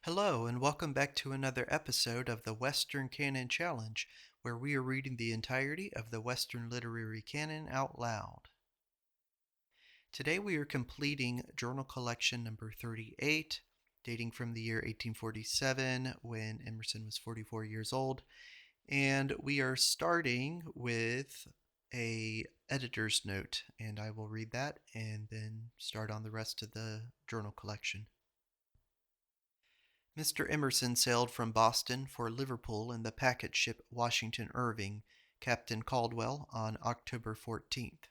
Hello, and welcome back to another episode of the Western Canon Challenge, where we are reading the entirety of the Western Literary Canon out loud. Today we are completing journal collection number 38, dating from the year 1847 when Emerson was 44 years old, and we are starting with a editor's note, and I will read that and then start on the rest of the journal collection. Mr. Emerson sailed from Boston for Liverpool in the packet ship Washington Irving, Captain Caldwell, on October 14th.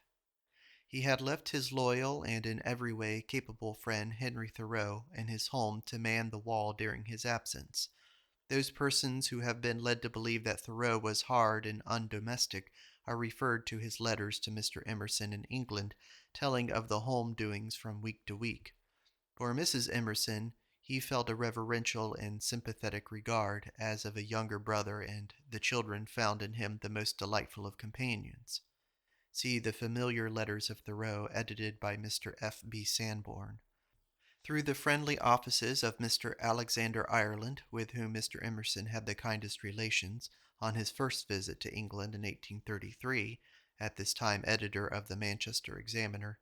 He had left his loyal and in every way capable friend Henry Thoreau in his home to man the wall during his absence. Those persons who have been led to believe that Thoreau was hard and undomestic are referred to his letters to Mr. Emerson in England, telling of the home doings from week to week. For Mrs. Emerson, he felt a reverential and sympathetic regard, as of a younger brother, and the children found in him the most delightful of companions. See the familiar letters of Thoreau, edited by Mr. F. B. Sanborn. Through the friendly offices of Mr. Alexander Ireland, with whom Mr. Emerson had the kindest relations, on his first visit to England in 1833, at this time editor of the Manchester Examiner,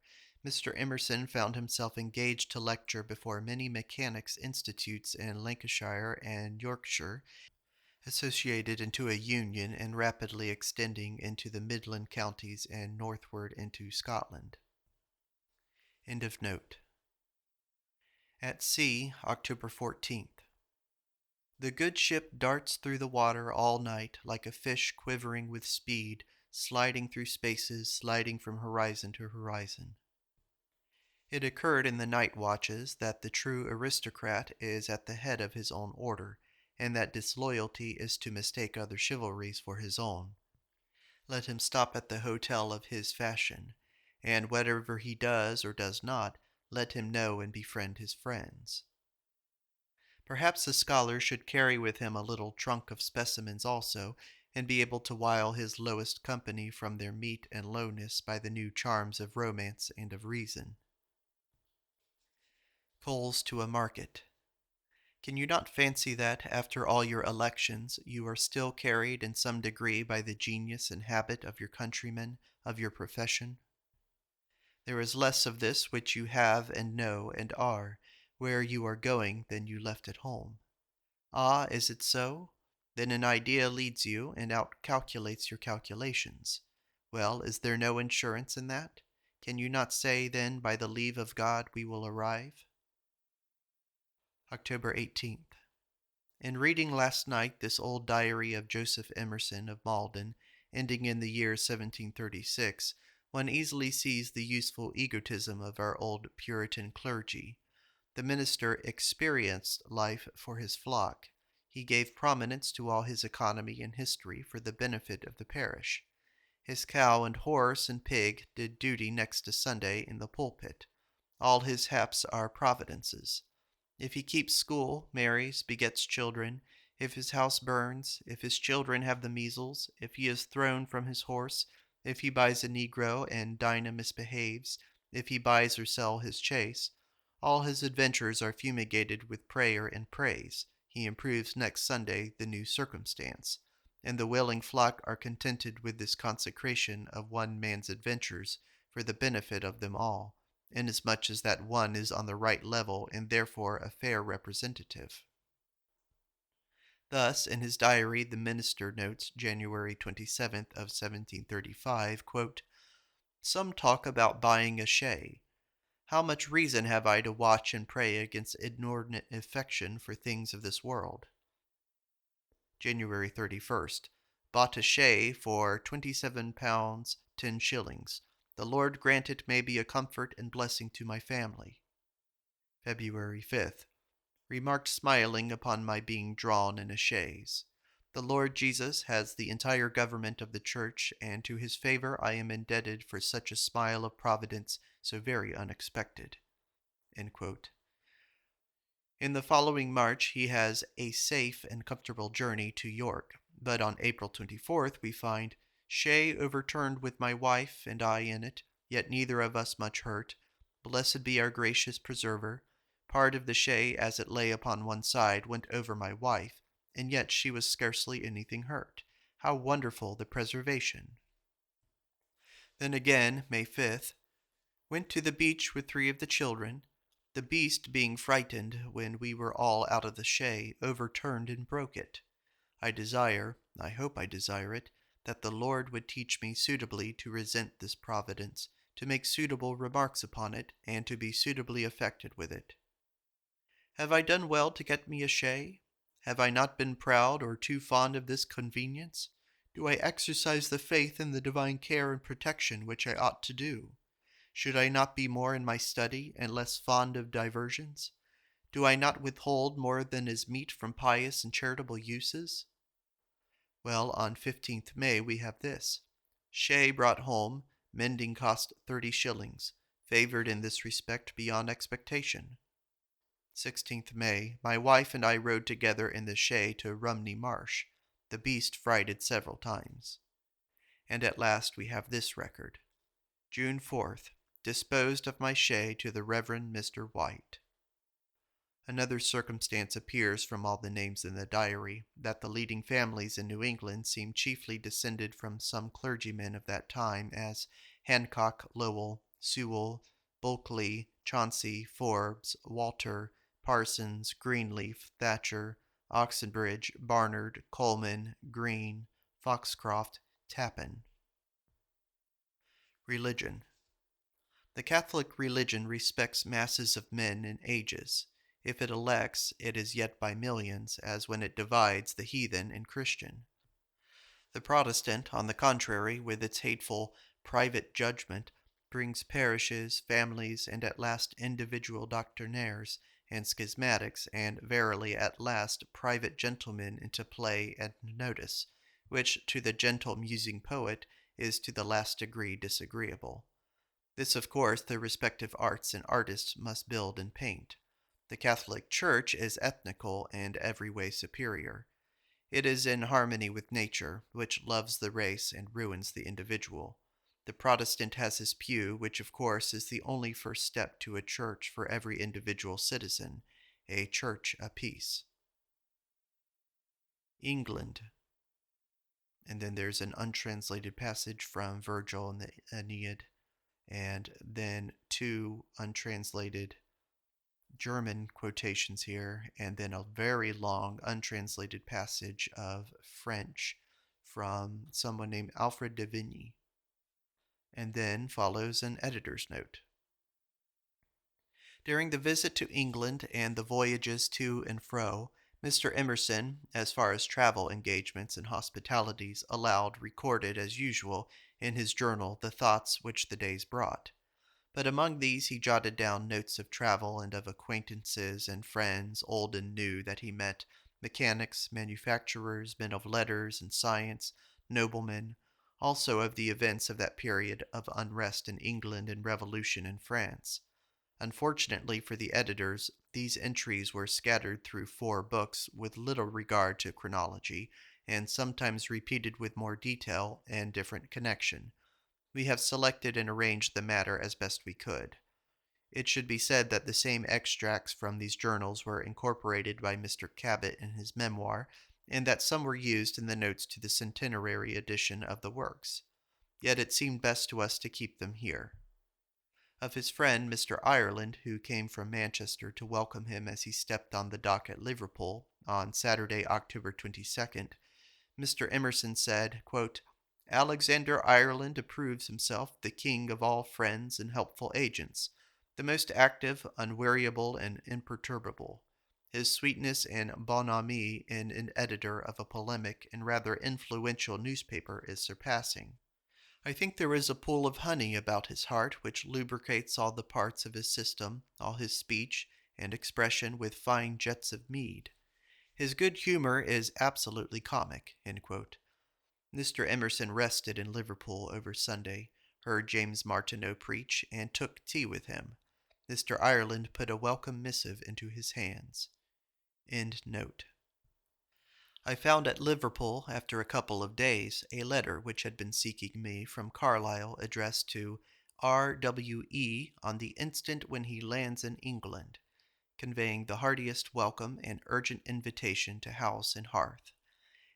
Mr. Emerson found himself engaged to lecture before many mechanics' institutes in Lancashire and Yorkshire, associated into a union and rapidly extending into the Midland counties and northward into Scotland. End of note. At sea, October 14th. The good ship darts through the water all night like a fish quivering with speed, sliding through spaces, sliding from horizon to horizon. It occurred in the night watches that the true aristocrat is at the head of his own order, and that disloyalty is to mistake other chivalries for his own. Let him stop at the hotel of his fashion, and whatever he does or does not, let him know and befriend his friends. Perhaps the scholar should carry with him a little trunk of specimens also, and be able to wile his lowest company from their meat and lowness by the new charms of romance and of reason. Coals to a market. Can you not fancy that, after all your elections, you are still carried in some degree by the genius and habit of your countrymen, of your profession? There is less of this which you have and know and are, where you are going than you left at home. Ah, is it so? Then an idea leads you and outcalculates your calculations. Well, is there no insurance in that? Can you not say, then, by the leave of God we will arrive? October 18th. In reading last night this old diary of Joseph Emerson of Malden, ending in the year 1736, one easily sees the useful egotism of our old Puritan clergy. The minister experienced life for his flock. He gave prominence to all his economy and history for the benefit of the parish. His cow and horse and pig did duty next to Sunday in the pulpit. All his haps are providences. If he keeps school, marries, begets children, if his house burns, if his children have the measles, if he is thrown from his horse, if he buys a negro and Dinah misbehaves, if he buys or sell his chaise, all his adventures are fumigated with prayer and praise. He improves next Sunday the new circumstance, and the willing flock are contented with this consecration of one man's adventures for the benefit of them all, inasmuch as that one is on the right level and therefore a fair representative. Thus, in his diary, the minister notes January 27th of 1735, quote, "Some talk about buying a shay. How much reason have I to watch and pray against inordinate affection for things of this world?" January 31st. Bought a shay for £27 10s. The Lord grant it may be a comfort and blessing to my family. February 5th. Remarked smiling upon my being drawn in a chaise. The Lord Jesus has the entire government of the church, and to his favor I am indebted for such a smile of providence so very unexpected. In the following March he has a safe and comfortable journey to York, but on April 24th we find "Shay overturned with my wife and I in it, yet neither of us much hurt. Blessed be our gracious preserver. Part of the shay as it lay upon one side went over my wife, and yet she was scarcely anything hurt. How wonderful the preservation! Then again, May 5th, went to the beach with 3 of the children. The beast, being frightened when we were all out of the shay, overturned and broke it. I hope I desire it, that the Lord would teach me suitably to resent this providence, to make suitable remarks upon it, and to be suitably affected with it. Have I done well to get me a shay? Have I not been proud or too fond of this convenience? Do I exercise the faith in the divine care and protection which I ought to do? Should I not be more in my study, and less fond of diversions? Do I not withhold more than is meet from pious and charitable uses? Well, on 15th May we have this. Shay brought home, mending cost 30 shillings, favored in this respect beyond expectation. 16th May, my wife and I rode together in the shay to Rumney Marsh. The beast frighted several times. And at last we have this record. June 4th, disposed of my shay to the Reverend Mr. White. Another circumstance appears from all the names in the diary, that the leading families in New England seem chiefly descended from some clergymen of that time, as Hancock, Lowell, Sewell, Bulkeley, Chauncey, Forbes, Walter, Parsons, Greenleaf, Thatcher, Oxenbridge, Barnard, Coleman, Green, Foxcroft, Tappan. Religion. The Catholic religion respects masses of men and ages. If it elects, it is yet by millions, as when it divides the heathen and Christian. The Protestant, on the contrary, with its hateful private judgment, brings parishes, families, and at last individual doctrinaires and schismatics, and verily at last private gentlemen into play and notice, which to the gentle musing poet is to the last degree disagreeable. This, of course, the respective arts and artists must build and paint. The Catholic Church is ethnical and every way superior. It is in harmony with nature, which loves the race and ruins the individual. The Protestant has his pew, which of course is the only first step to a church for every individual citizen, a church apiece. England. And then there's an untranslated passage from Virgil in the Aeneid, and then 2 untranslated German quotations here, and then a very long untranslated passage of French from someone named Alfred de Vigny. And then follows an editor's note. During the visit to England and the voyages to and fro, Mr. Emerson, as far as travel engagements and hospitalities allowed, recorded as usual in his journal the thoughts which the days brought. But among these he jotted down notes of travel and of acquaintances and friends, old and new, that he met, mechanics, manufacturers, men of letters and science, noblemen, also of the events of that period of unrest in England and revolution in France. Unfortunately for the editors, these entries were scattered through 4 books with little regard to chronology, and sometimes repeated with more detail and different connection. We have selected and arranged the matter as best we could. It should be said that the same extracts from these journals were incorporated by Mr. Cabot in his memoir, and that some were used in the notes to the centenary edition of the works. Yet it seemed best to us to keep them here. Of his friend Mr. Ireland, who came from Manchester to welcome him as he stepped on the dock at Liverpool on Saturday, October 22nd, Mr. Emerson said, quote, Alexander Ireland approves himself the king of all friends and helpful agents, the most active, unweariable, and imperturbable. His sweetness and bonhomie in an editor of a polemic and rather influential newspaper is surpassing. I think there is a pool of honey about his heart which lubricates all the parts of his system, all his speech and expression with fine jets of mead. His good humor is absolutely comic. End quote. Mr. Emerson rested in Liverpool over Sunday, heard James Martineau preach, and took tea with him. Mr. Ireland put a welcome missive into his hands. End note. I found at Liverpool, after a couple of days, a letter which had been seeking me from Carlyle, addressed to R.W.E. on the instant when he lands in England. conveying the heartiest welcome and urgent invitation to house and hearth.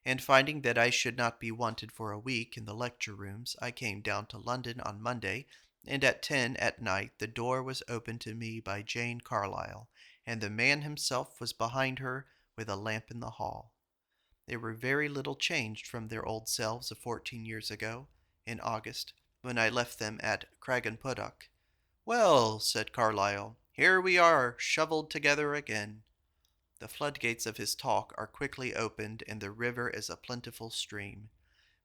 And finding that I should not be wanted for a week in the lecture rooms, I came down to London on Monday, and at 10 at night the door was opened to me by Jane Carlyle, and the man himself was behind her with a lamp in the hall. They were very little changed from their old selves of 14 years ago, in August, when I left them at Craigenputtock. "Well," said Carlyle, "here we are, shovelled together again." The floodgates of his talk are quickly opened, and the river is a plentiful stream.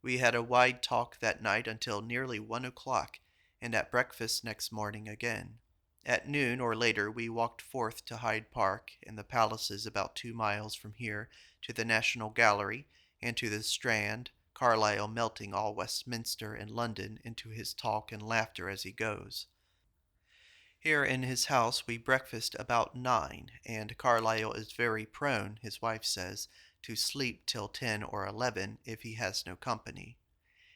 We had a wide talk that night until nearly 1 o'clock, and at breakfast next morning again. At noon or later we walked forth to Hyde Park, and the palaces about 2 miles from here, to the National Gallery, and to the Strand, Carlyle melting all Westminster and London into his talk and laughter as he goes. Here in his house we breakfast about 9, and Carlyle is very prone, his wife says, to sleep till 10 or 11 if he has no company.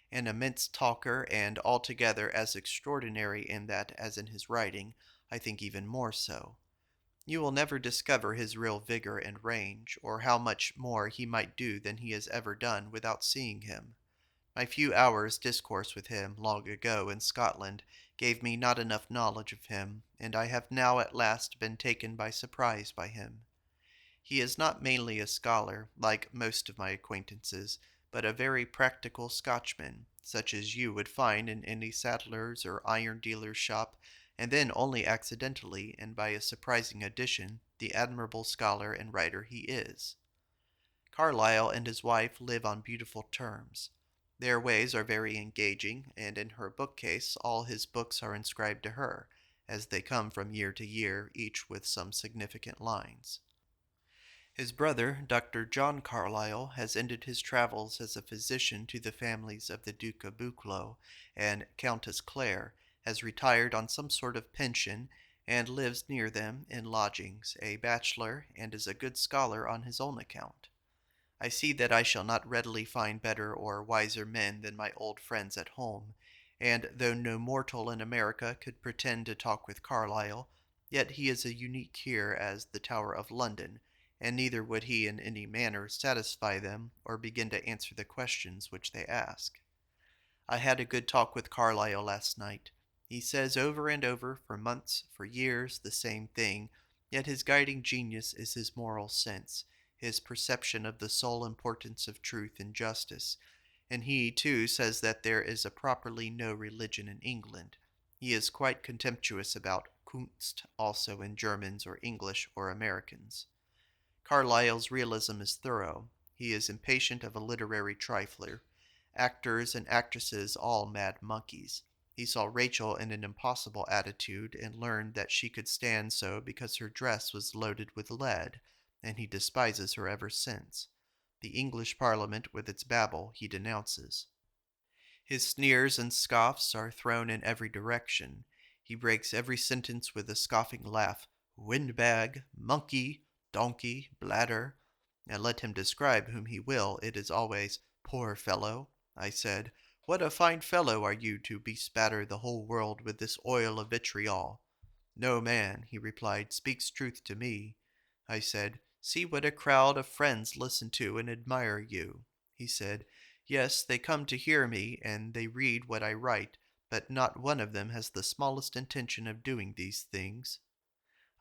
An immense talker, and altogether as extraordinary in that as in his writing, I think even more so. You will never discover his real vigor and range, or how much more he might do than he has ever done without seeing him. My few hours' discourse with him long ago in Scotland gave me not enough knowledge of him, and I have now at last been taken by surprise by him. He is not mainly a scholar, like most of my acquaintances, but a very practical Scotchman, such as you would find in any saddler's or iron dealer's shop, and then only accidentally and by a surprising addition the admirable scholar and writer he is. Carlyle and his wife live on beautiful terms. Their ways are very engaging, and in her bookcase all his books are inscribed to her, as they come from year to year, each with some significant lines. His brother, Dr. John Carlyle, has ended his travels as a physician to the families of the Duke of Buccleuch and Countess Clare, has retired on some sort of pension, and lives near them in lodgings, a bachelor, and is a good scholar on his own account. I see that I shall not readily find better or wiser men than my old friends at home, and though no mortal in America could pretend to talk with Carlyle, yet he is a unique here as the Tower of London, and neither would he in any manner satisfy them or begin to answer the questions which they ask. I had a good talk with Carlyle last night. He says over and over, for months, for years, the same thing, yet his guiding genius is his moral sense, his perception of the sole importance of truth and justice, and he, too, says that there is a properly no religion in England. He is quite contemptuous about Kunst also in Germans or English or Americans. Carlyle's realism is thorough. He is impatient of a literary trifler. Actors and actresses all mad monkeys. He saw Rachel in an impossible attitude and learned that she could stand so because her dress was loaded with lead, and he despises her ever since. The English Parliament with its babble he denounces. His sneers and scoffs are thrown in every direction. He breaks every sentence with a scoffing laugh. Windbag, monkey, donkey, bladder. And let him describe whom he will, it is always, "Poor fellow," I said. "What a fine fellow are you to bespatter the whole world with this oil of vitriol." "No man," he replied, "speaks truth to me." I said, "See what a crowd of friends listen to and admire you." He said, "Yes, they come to hear me, and they read what I write, but not one of them has the smallest intention of doing these things."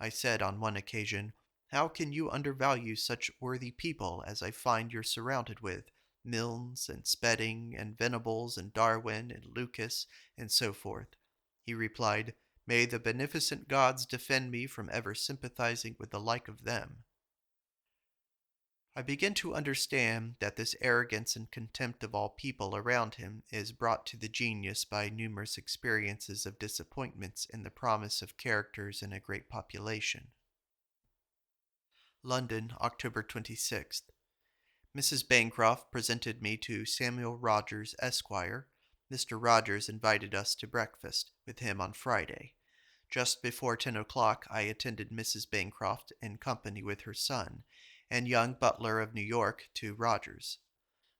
I said on one occasion, "How can you undervalue such worthy people as I find you're surrounded with, Milnes and Spedding and Venables and Darwin and Lucas and so forth?" He replied, "May the beneficent gods defend me from ever sympathizing with the like of them." I begin to understand that this arrogance and contempt of all people around him is brought to the genius by numerous experiences of disappointments in the promise of characters in a great population. London, October 26th. Mrs. Bancroft presented me to Samuel Rogers, Esquire. Mr. Rogers invited us to breakfast with him on Friday. Just before 10 o'clock I attended Mrs. Bancroft in company with her son, and young Butler of New York, to Rogers.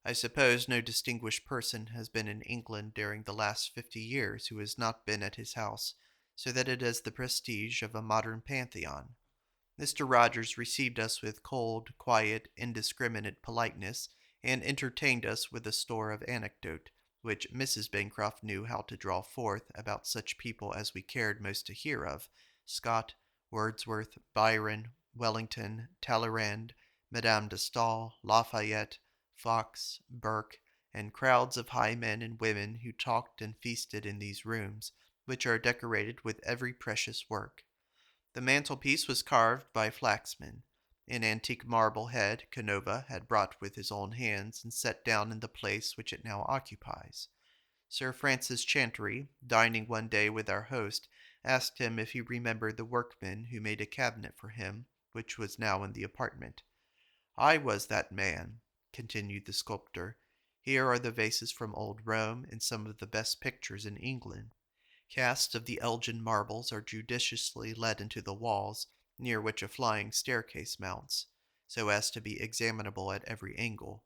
I suppose no distinguished person has been in England during the last 50 years who has not been at his house, so that it has the prestige of a modern pantheon. Mr. Rogers received us with cold, quiet, indiscriminate politeness, and entertained us with a store of anecdote, which Mrs. Bancroft knew how to draw forth about such people as we cared most to hear of: Scott, Wordsworth, Byron, Wellington, Talleyrand, Madame de Staël, Lafayette, Fox, Burke, and crowds of high men and women who talked and feasted in these rooms, which are decorated with every precious work. The mantelpiece was carved by Flaxman. An antique marble head Canova had brought with his own hands and set down in the place which it now occupies. Sir Francis Chantrey, dining one day with our host, asked him if he remembered the workman who made a cabinet for him, which was now in the apartment. "I was that man," continued the sculptor. "Here are the vases from old Rome and some of the best pictures in England. Casts of the Elgin marbles are judiciously let into the walls, near which a flying staircase mounts, so as to be examinable at every angle.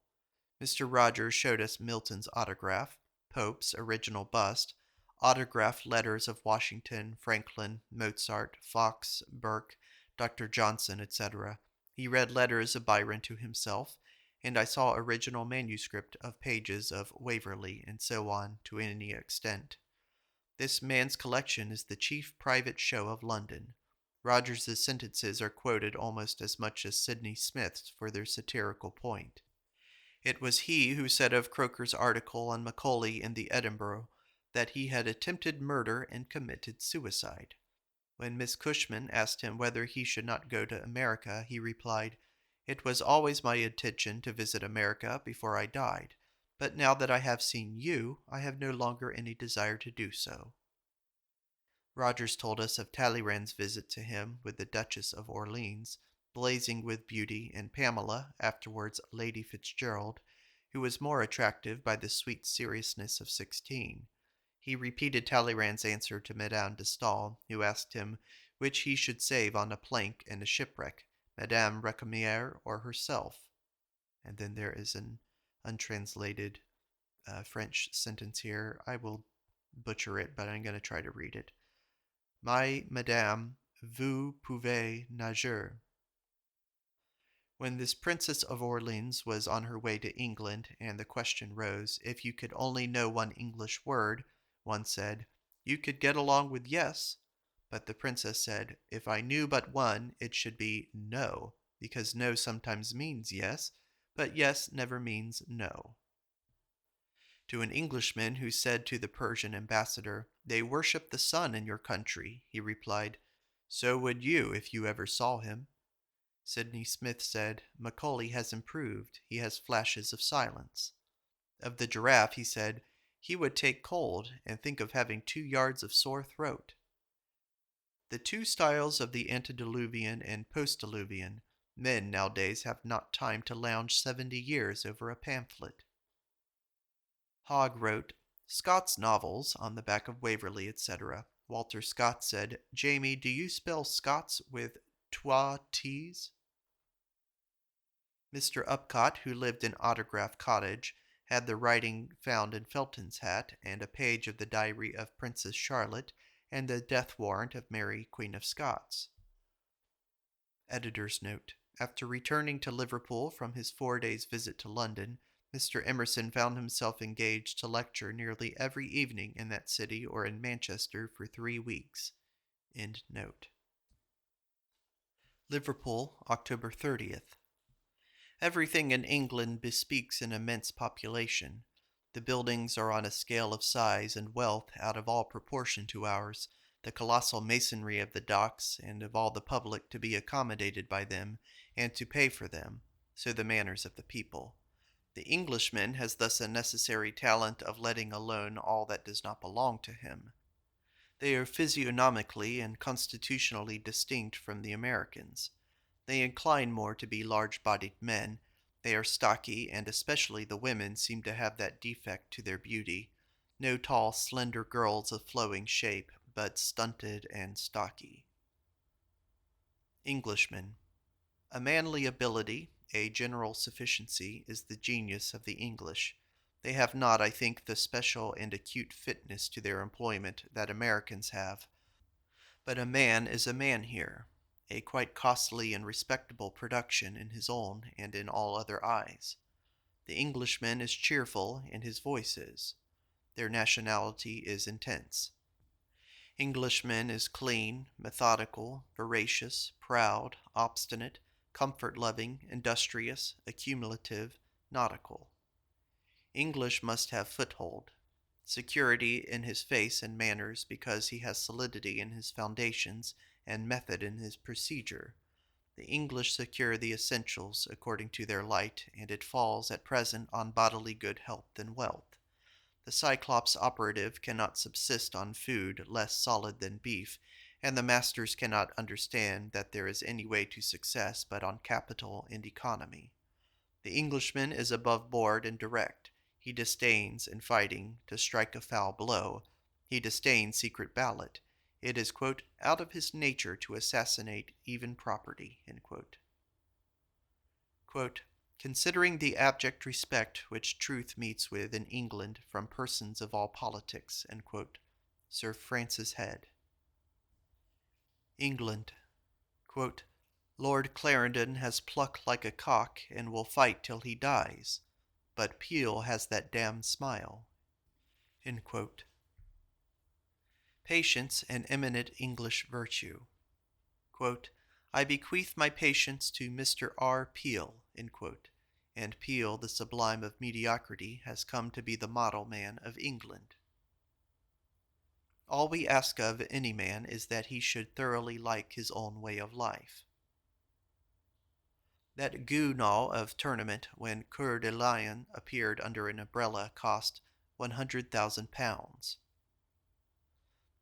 Mr. Rogers showed us Milton's autograph, Pope's original bust, autographed letters of Washington, Franklin, Mozart, Fox, Burke, Dr. Johnson, etc. He read letters of Byron to himself, and I saw original manuscript of pages of Waverley, and so on, to any extent. This man's collection is the chief private show of London. Rogers's sentences are quoted almost as much as Sidney Smith's for their satirical point. It was he who said of Croker's article on Macaulay in the Edinburgh that he had attempted murder and committed suicide. When Miss Cushman asked him whether he should not go to America, he replied, "It was always my intention to visit America before I died, but now that I have seen you, I have no longer any desire to do so." Rogers told us of Talleyrand's visit to him with the Duchess of Orleans, blazing with beauty, and Pamela, afterwards Lady Fitzgerald, who was more attractive by the sweet seriousness of 16. He repeated Talleyrand's answer to Madame de Staël, who asked him which he should save on a plank in a shipwreck, Madame Recamier or herself. And then there is an untranslated French sentence here. I will butcher it, but I'm going to try to read it. "My Madame, vous pouvez nager." When this Princess of Orleans was on her way to England, and the question rose, if you could only know one English word, one said, "You could get along with yes." But the princess said, "If I knew but one, it should be no, because no sometimes means yes, but yes never means no." To an Englishman who said to the Persian ambassador, "They worship the sun in your country," he replied, "So would you if you ever saw him." Sidney Smith said, "Macaulay has improved. He has flashes of silence." Of the giraffe he said, "He would take cold and think of having 2 yards of sore throat." The two styles of the antediluvian and postdiluvian. Men nowadays have not time to lounge 70 years over a pamphlet. Hogg wrote, "Scott's novels," on the back of Waverley, etc. Walter Scott said, "Jamie, do you spell Scots with 2 T's?" Mr. Upcott, who lived in Autograph Cottage, had the writing found in Felton's hat, and a page of the diary of Princess Charlotte, and the death warrant of Mary, Queen of Scots. Editor's note: after returning to Liverpool from his 4 days' visit to London, Mr. Emerson found himself engaged to lecture nearly every evening in that city or in Manchester for 3 weeks. End note. Liverpool, October 30th. Everything in England bespeaks an immense population. The buildings are on a scale of size and wealth out of all proportion to ours, the colossal masonry of the docks, and of all the public to be accommodated by them, and to pay for them, so the manners of the people. The Englishman has thus a necessary talent of letting alone all that does not belong to him. They are physiognomically and constitutionally distinct from the Americans. They incline more to be large-bodied men. They are stocky, and especially the women seem to have that defect to their beauty. No tall, slender girls of flowing shape, but stunted and stocky. Englishman. A manly ability, a general sufficiency, is the genius of the English. They have not, I think, the special and acute fitness to their employment that Americans have. But a man is a man here. a quite costly and respectable production in his own and in all other eyes. The Englishman is cheerful, and his voice is. Their nationality is intense. Englishman is clean, methodical, veracious, proud, obstinate, comfort-loving, industrious, accumulative, nautical. English must have foothold, security in his face and manners because he has solidity in his foundations and method in his procedure. The English secure the essentials according to their light, and it falls at present on bodily good health and wealth. The Cyclops operative cannot subsist on food less solid than beef, and the masters cannot understand that there is any way to success but on capital and economy. The Englishman is above board and direct. He disdains, in fighting, to strike a foul blow. He disdains secret ballot. It is, quote, out of his nature to assassinate even property, end quote. Quote, considering the abject respect which truth meets with in England from persons of all politics, end quote. Sir Francis Head. England. Quote, Lord Clarendon has pluck like a cock and will fight till he dies, but Peel has that damned smile. End quote. Patience, an eminent English virtue. Quote, I bequeath my patience to Mr. R. Peel, end quote. And Peel, the sublime of mediocrity, has come to be the model man of England. All we ask of any man is that he should thoroughly like his own way of life. That Gounod of Tournament, when Coeur de Lion appeared under an umbrella, cost £100,000.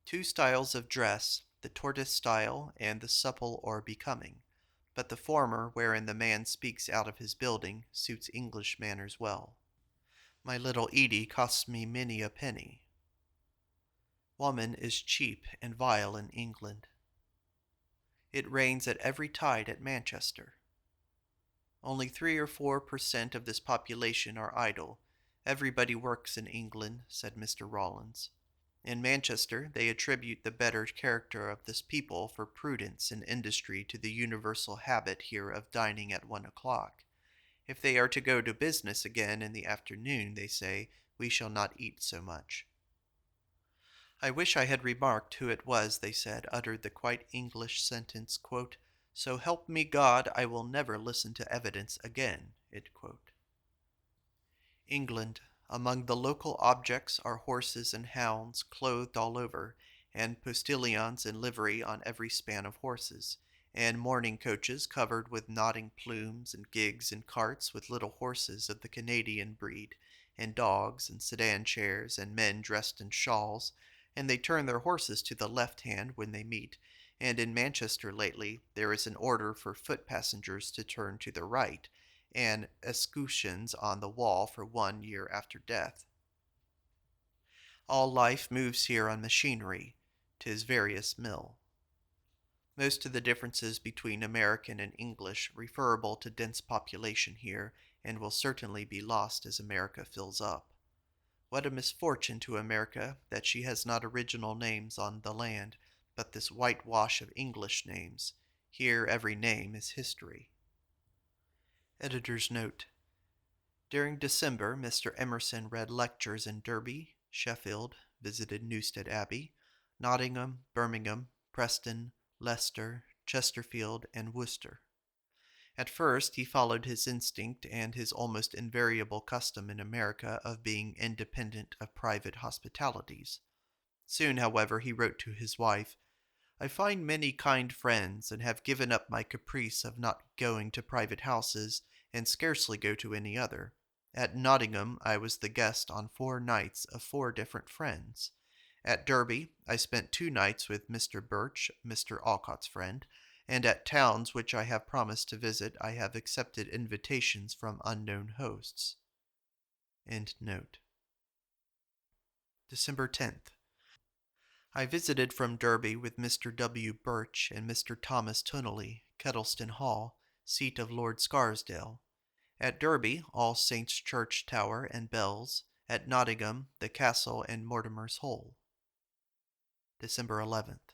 Two styles of dress, the tortoise style and the supple or becoming, but the former, wherein the man speaks out of his building, suits English manners well. My little Edie costs me many a penny. Woman is cheap and vile in England. It rains at every tide at Manchester. Only 3 or 4% of this population are idle. Everybody works in England, said Mr. Rawlins. In Manchester, they attribute the better character of this people for prudence and industry to the universal habit here of dining at 1 o'clock. If they are to go to business again in the afternoon, they say, we shall not eat so much. I wish I had remarked who it was, they said, uttered the quite English sentence, quote, so help me God, I will never listen to evidence again, end quote. England. Among the local objects are horses and hounds clothed all over, and postilions in livery on every span of horses, and mourning coaches covered with nodding plumes, and gigs and carts with little horses of the Canadian breed, and dogs, and sedan chairs, and men dressed in shawls, and they turn their horses to the left hand when they meet, and in Manchester lately there is an order for foot passengers to turn to the right, and escutcheons on the wall for 1 year after death. All life moves here on machinery, 'tis various mill. Most of the differences between American and English referable to dense population here, and will certainly be lost as America fills up. What a misfortune to America that she has not original names on the land, but this whitewash of English names. Here every name is history. Editor's note. During December, Mr. Emerson read lectures in Derby, Sheffield, visited Newstead Abbey, Nottingham, Birmingham, Preston, Leicester, Chesterfield, and Worcester. At first he followed his instinct and his almost invariable custom in America of being independent of private hospitalities. Soon, however, he wrote to his wife, I find many kind friends, and have given up my caprice of not going to private houses, and scarcely go to any other. At Nottingham I was the guest on 4 nights of 4 different friends. At Derby I spent 2 nights with Mr. Birch, Mr. Alcott's friend, and at towns which I have promised to visit I have accepted invitations from unknown hosts. End note. December 10th. I visited from Derby with Mr. W. Birch and Mr. Thomas Tunnelly, Kettleston Hall, seat of Lord Scarsdale. At Derby, All Saints' Church tower and bells. At Nottingham, the castle and Mortimer's Hole. December 11th.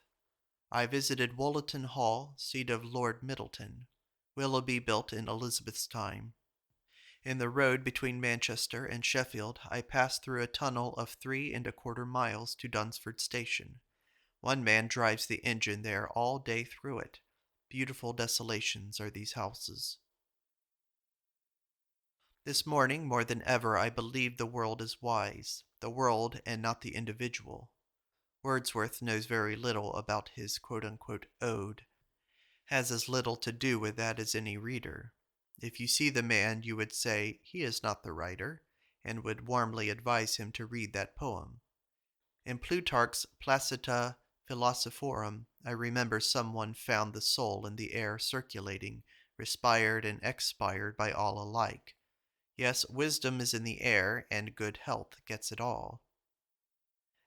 I visited Wollerton Hall, seat of Lord Middleton. Willoughby built in Elizabeth's time. In the road between Manchester and Sheffield, I passed through a tunnel of 3¼ miles to Dunsford Station. One man drives the engine there all day through it. Beautiful desolations are these houses. This morning, more than ever, I believe the world is wise, the world and not the individual. Wordsworth knows very little about his quote-unquote ode, has as little to do with that as any reader. If you see the man, you would say, he is not the writer, and would warmly advise him to read that poem. In Plutarch's Placita Philosophorum, I remember someone found the soul in the air circulating, respired and expired by all alike. Yes, wisdom is in the air, and good health gets it all.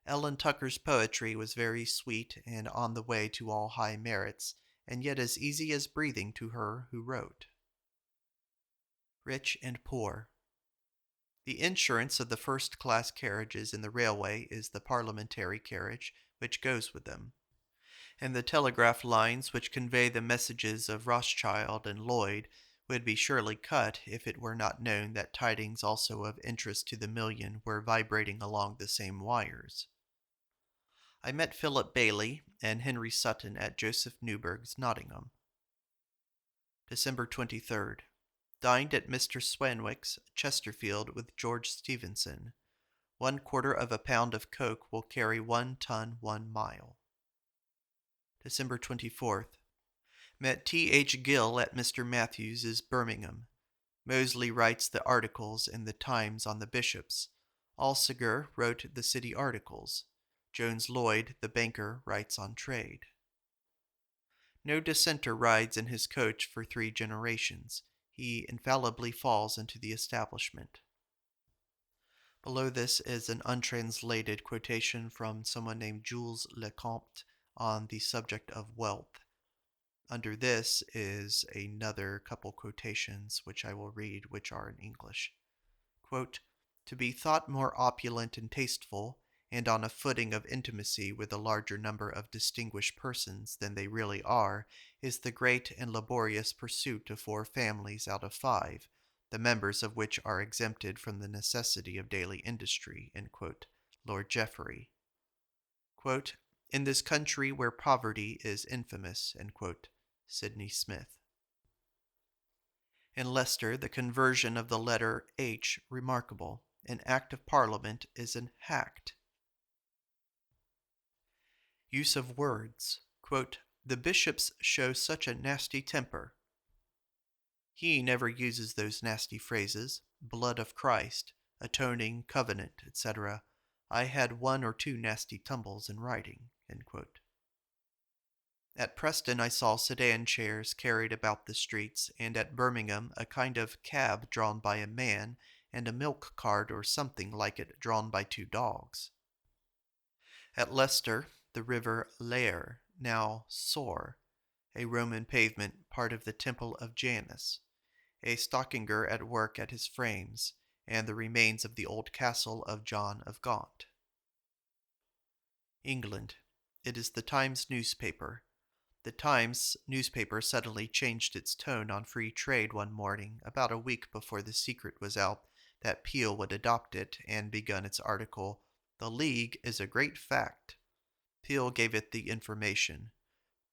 Ellen Tucker's poetry was very sweet and on the way to all high merits, and yet as easy as breathing to her who wrote. Rich and Poor. The insurance of the first-class carriages in the railway is the parliamentary carriage which goes with them, and the telegraph lines which convey the messages of Rothschild and Lloyd would be surely cut if it were not known that tidings also of interest to the million were vibrating along the same wires. I met Philip Bailey and Henry Sutton at Joseph Newburgh's, Nottingham. December 23rd. Dined at Mr. Swanwick's, Chesterfield, with George Stephenson. 1/4 pound of coke will carry 1 ton 1 mile. December 24th. Met T.H. Gill at Mr. Matthews's, Birmingham. Moseley writes the articles in the Times on the bishops. Alsager wrote the city articles. Jones Lloyd, the banker, writes on trade. No dissenter rides in his coach for 3 generations. He infallibly falls into the establishment. Below this is an untranslated quotation from someone named Jules Lecomte on the subject of wealth. Under this is another couple quotations which I will read, which are in English. Quote, "To be thought more opulent and tasteful, and on a footing of intimacy with a larger number of distinguished persons than they really are, is the great and laborious pursuit of 4 families out of 5, the members of which are exempted from the necessity of daily industry." Lord Jeffrey. Quote, "In this country where poverty is infamous." Sidney Smith. In Leicester, the conversion of the letter H remarkable. An Act of Parliament is an hacked. Use of words. Quote, "The bishops show such a nasty temper." He never uses those nasty phrases, blood of Christ, atoning, covenant, etc. I had 1 or 2 nasty tumbles in writing. At Preston I saw sedan chairs carried about the streets, and at Birmingham a kind of cab drawn by a man, and a milk cart or something like it drawn by 2 dogs. At Leicester, the river Lair, now Soar, a Roman pavement, part of the Temple of Janus, a stockinger at work at his frames, and the remains of the old castle of John of Gaunt. England. It is the Times newspaper. The Times newspaper suddenly changed its tone on free trade one morning, about a week before the secret was out that Peel would adopt it, and begun its article, "The League is a great fact." Peel gave it the information,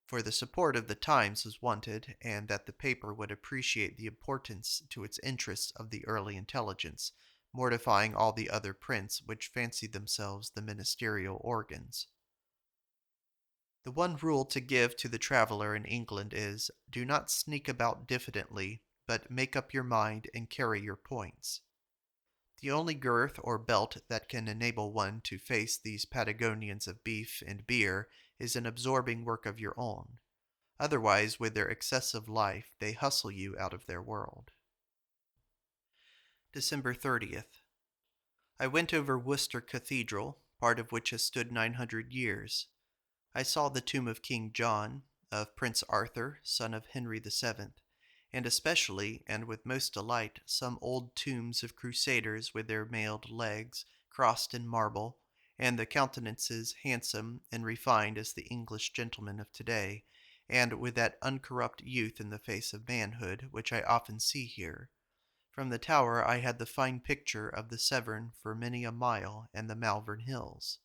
for the support of the Times was wanted, and that the paper would appreciate the importance to its interests of the early intelligence, mortifying all the other prints which fancied themselves the ministerial organs. The one rule to give to the traveler in England is, do not sneak about diffidently, but make up your mind and carry your points. The only girth or belt that can enable one to face these Patagonians of beef and beer is an absorbing work of your own. Otherwise, with their excessive life, they hustle you out of their world. December 30th. I went over Worcester Cathedral, part of which has stood 900 years. I saw the tomb of King John, of Prince Arthur, son of Henry VII, and especially, and with most delight, some old tombs of crusaders with their mailed legs, crossed in marble, and the countenances handsome and refined as the English gentlemen of today, and with that uncorrupt youth in the face of manhood which I often see here. From the tower I had the fine picture of the Severn for many a mile and the Malvern Hills.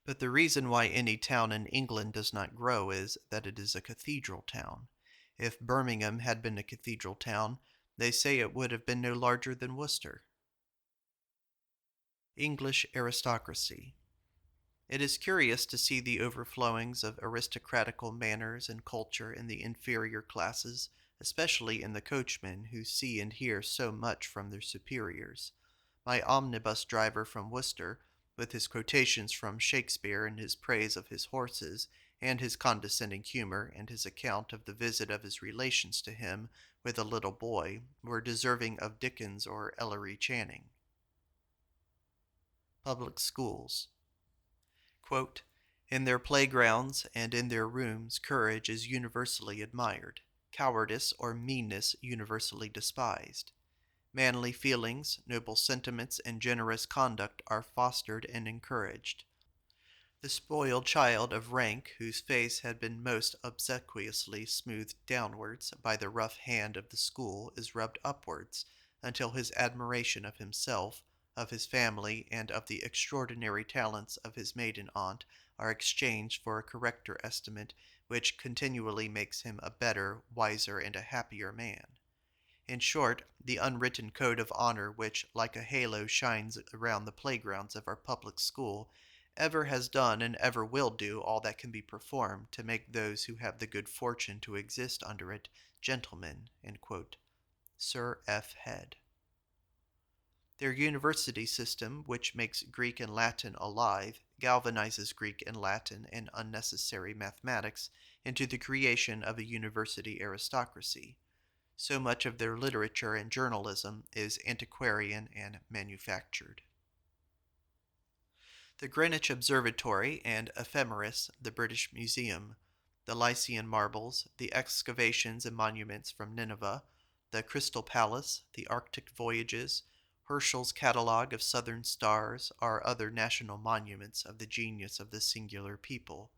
But the reason why any town in England does not grow is that it is a cathedral town. If Birmingham had been a cathedral town, they say it would have been no larger than Worcester. English aristocracy. It is curious to see the overflowings of aristocratical manners and culture in the inferior classes, especially in the coachmen, who see and hear so much from their superiors. My omnibus driver from Worcester, with his quotations from Shakespeare and his praise of his horses, and his condescending humor, and his account of the visit of his relations to him with a little boy, were deserving of Dickens or Ellery Channing. Public schools. Quote, "In their playgrounds and in their rooms courage is universally admired, cowardice or meanness universally despised. Manly feelings, noble sentiments, and generous conduct are fostered and encouraged. The spoiled child of rank, whose face had been most obsequiously smoothed downwards by the rough hand of the school, is rubbed upwards, until his admiration of himself, of his family, and of the extraordinary talents of his maiden aunt are exchanged for a correcter estimate, which continually makes him a better, wiser, and a happier man. In short, the unwritten code of honor which, like a halo, shines around the playgrounds of our public school, ever has done and ever will do all that can be performed to make those who have the good fortune to exist under it gentlemen." Sir F. Head. Their university system, which makes Greek and Latin alive, galvanizes Greek and Latin and unnecessary mathematics into the creation of a university aristocracy. So much of their literature and journalism is antiquarian and manufactured. The Greenwich Observatory and Ephemeris, the British Museum, the Lycian marbles, the excavations and monuments from Nineveh, the Crystal Palace, the Arctic voyages, Herschel's catalogue of southern stars are other national monuments of the genius of this singular people.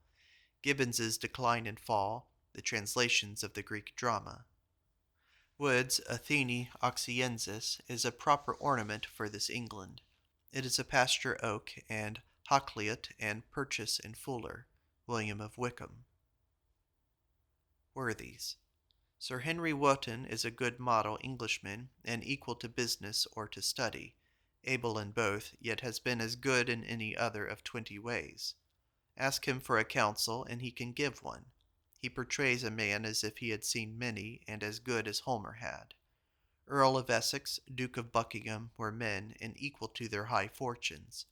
Gibbons's Decline and Fall, the translations of the Greek drama. Wood's Athene Oxyensis is a proper ornament for this England. It is a pasture oak, and Hakluyt and Purchas and Fuller, William of Wykeham. Worthies. Sir Henry Wotton is a good model Englishman, and equal to business or to study, able in both, yet has been as good in any other of 20 ways. Ask him for a counsel, and he can give one. He portrays a man as if he had seen many, and as good as Homer had. Earl of Essex, Duke of Buckingham, were men, and equal to their high fortunes.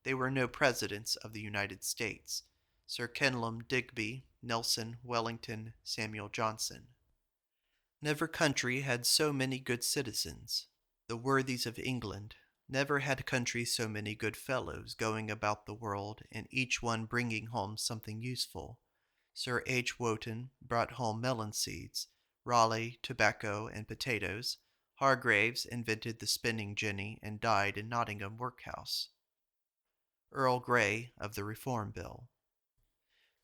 They were no presidents of the United States. Sir Kenelm Digby, Nelson, Wellington, Samuel Johnson. Never country had so many good citizens. The worthies of England. Never had country so many good fellows going about the world, and each one bringing home something useful. Sir H. Wotton brought home melon seeds, Raleigh tobacco and potatoes. Hargraves invented the spinning jenny and died in Nottingham workhouse. Earl Grey of the Reform Bill.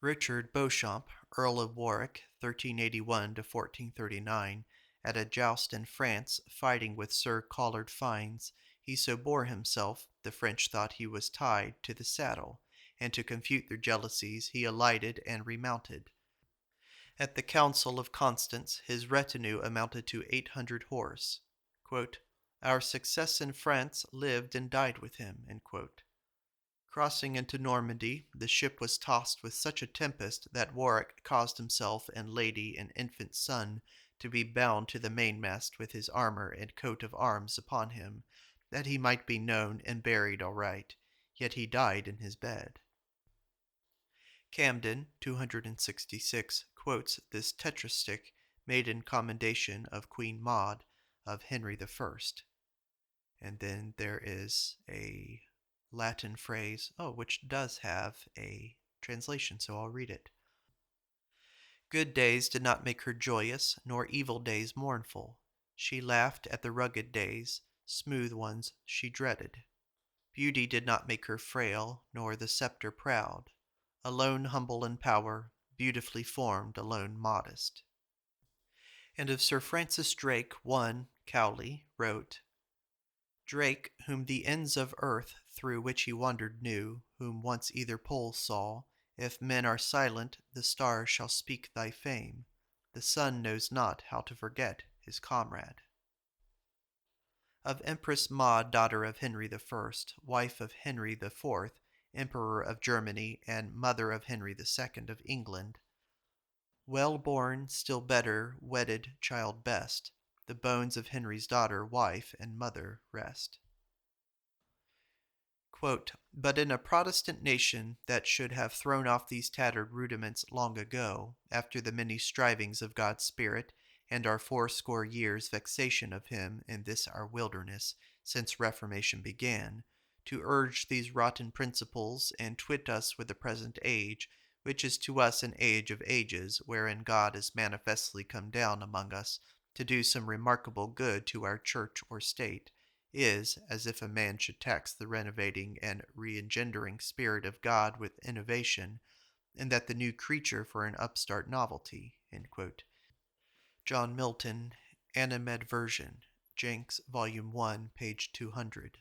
Richard Beauchamp, Earl of Warwick, 1381 to 1439, at a joust in France, fighting with Sir Collard Fines, he so bore himself, the French thought he was tied to the saddle, and to confute their jealousies he alighted and remounted. At the Council of Constance his retinue amounted to 800 horse. Quote, "Our success in France lived and died with him." Crossing into Normandy, the ship was tossed with such a tempest that Warwick caused himself and lady and infant son to be bound to the mainmast with his armor and coat of arms upon him, that he might be known and buried aright, yet he died in his bed. Camden, 266, quotes this tetrastic made in commendation of Queen Maud of Henry I. And then there is a Latin phrase, which does have a translation, so I'll read it. Good days did not make her joyous, nor evil days mournful. She laughed at the rugged days, smooth ones she dreaded. Beauty did not make her frail, nor the scepter proud. Alone humble in power, beautifully formed, alone modest. And of Sir Francis Drake, one, Cowley, wrote, Drake, whom the ends of earth through which he wandered knew, whom once either pole saw, if men are silent, the stars shall speak thy fame. The sun knows not how to forget his comrade. Of Empress Maud, daughter of Henry I, wife of Henry IV, Emperor of Germany, and mother of Henry II of England. Well born, still better, wedded, child best, the bones of Henry's daughter, wife, and mother rest. Quote, but in a Protestant nation that should have thrown off these tattered rudiments long ago, after the many strivings of God's Spirit, and our 80 years' vexation of him in this our wilderness, since Reformation began, to urge these rotten principles, and twit us with the present age, which is to us an age of ages, wherein God is manifestly come down among us, to do some remarkable good to our church or state, is as if a man should tax the renovating and re-engendering Spirit of God with innovation, and that the new creature for an upstart novelty. John Milton, Animadversion, Jenks, Volume 1, page 200.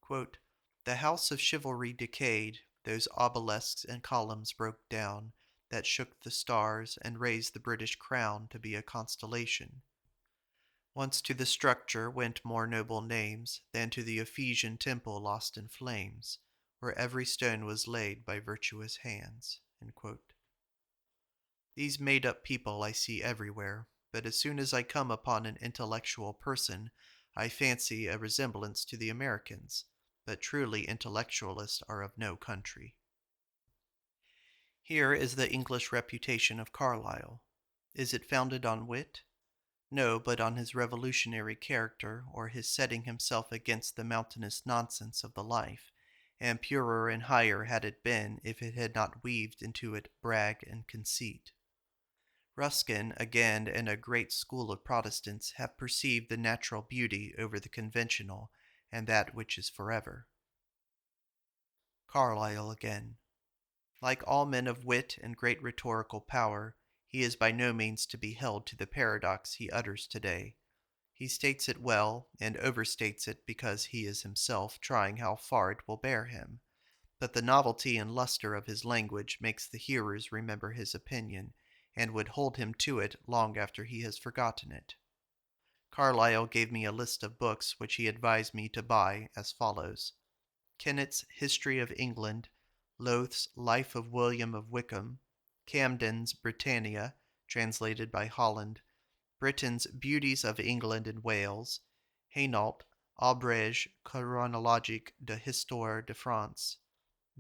Quote, the house of chivalry decayed, those obelisks and columns broke down, that shook the stars and raised the British crown to be a constellation. Once to the structure went more noble names than to the Ephesian temple lost in flames, where every stone was laid by virtuous hands. These made-up people I see everywhere, but as soon as I come upon an intellectual person, I fancy a resemblance to the Americans, but truly intellectualists are of no country. Here is the English reputation of Carlyle. Is it founded on wit? No, but on his revolutionary character, or his setting himself against the mountainous nonsense of the life, and purer and higher had it been if it had not weaved into it brag and conceit. Ruskin, again, and a great school of Protestants have perceived the natural beauty over the conventional, and that which is forever. Carlyle again. Like all men of wit and great rhetorical power, he is by no means to be held to the paradox he utters today. He states it well, and overstates it because he is himself trying how far it will bear him. But the novelty and luster of his language makes the hearers remember his opinion, and would hold him to it long after he has forgotten it. Carlyle gave me a list of books which he advised me to buy, as follows: Kennett's History of England, Loth's Life of William of Wykeham, Camden's Britannia, translated by Holland, Britton's Beauties of England and Wales, Hainault, Aubrege chronologique de Histoire de France,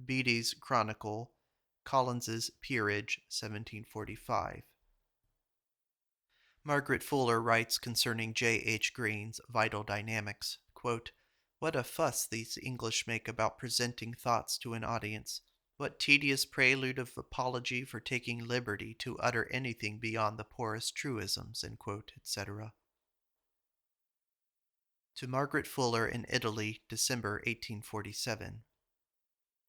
Beattie's Chronicle, Collins's Peerage, 1745. Margaret Fuller writes concerning J. H. Green's Vital Dynamics, quote, what a fuss these English make about presenting thoughts to an audience. What tedious prelude of apology for taking liberty to utter anything beyond the poorest truisms, etc. To Margaret Fuller in Italy, December 1847.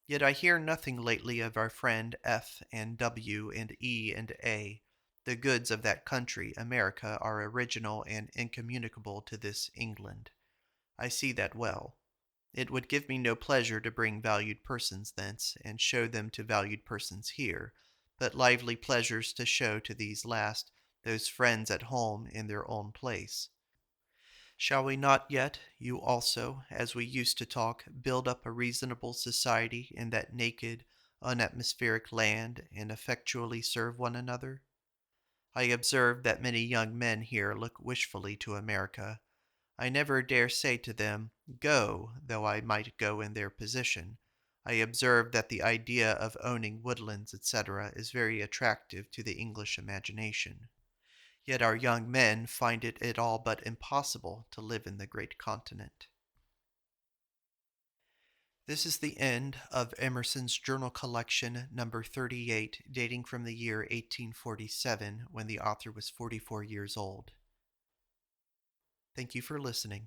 Yet I hear nothing lately of our friend F and W and E and A. The goods of that country, America, are original and incommunicable to this England. I see that well. It would give me no pleasure to bring valued persons thence, and show them to valued persons here, but lively pleasures to show to these last those friends at home in their own place. Shall we not yet, you also, as we used to talk, build up a reasonable society in that naked, unatmospheric land, and effectually serve one another? I observe that many young men here look wishfully to America. I never dare say to them, go, though I might go in their position. I observe that the idea of owning woodlands, etc., is very attractive to the English imagination. Yet our young men find it all but impossible to live in the great continent. This is the end of Emerson's journal collection number 38, dating from the year 1847, when the author was 44 years old. Thank you for listening.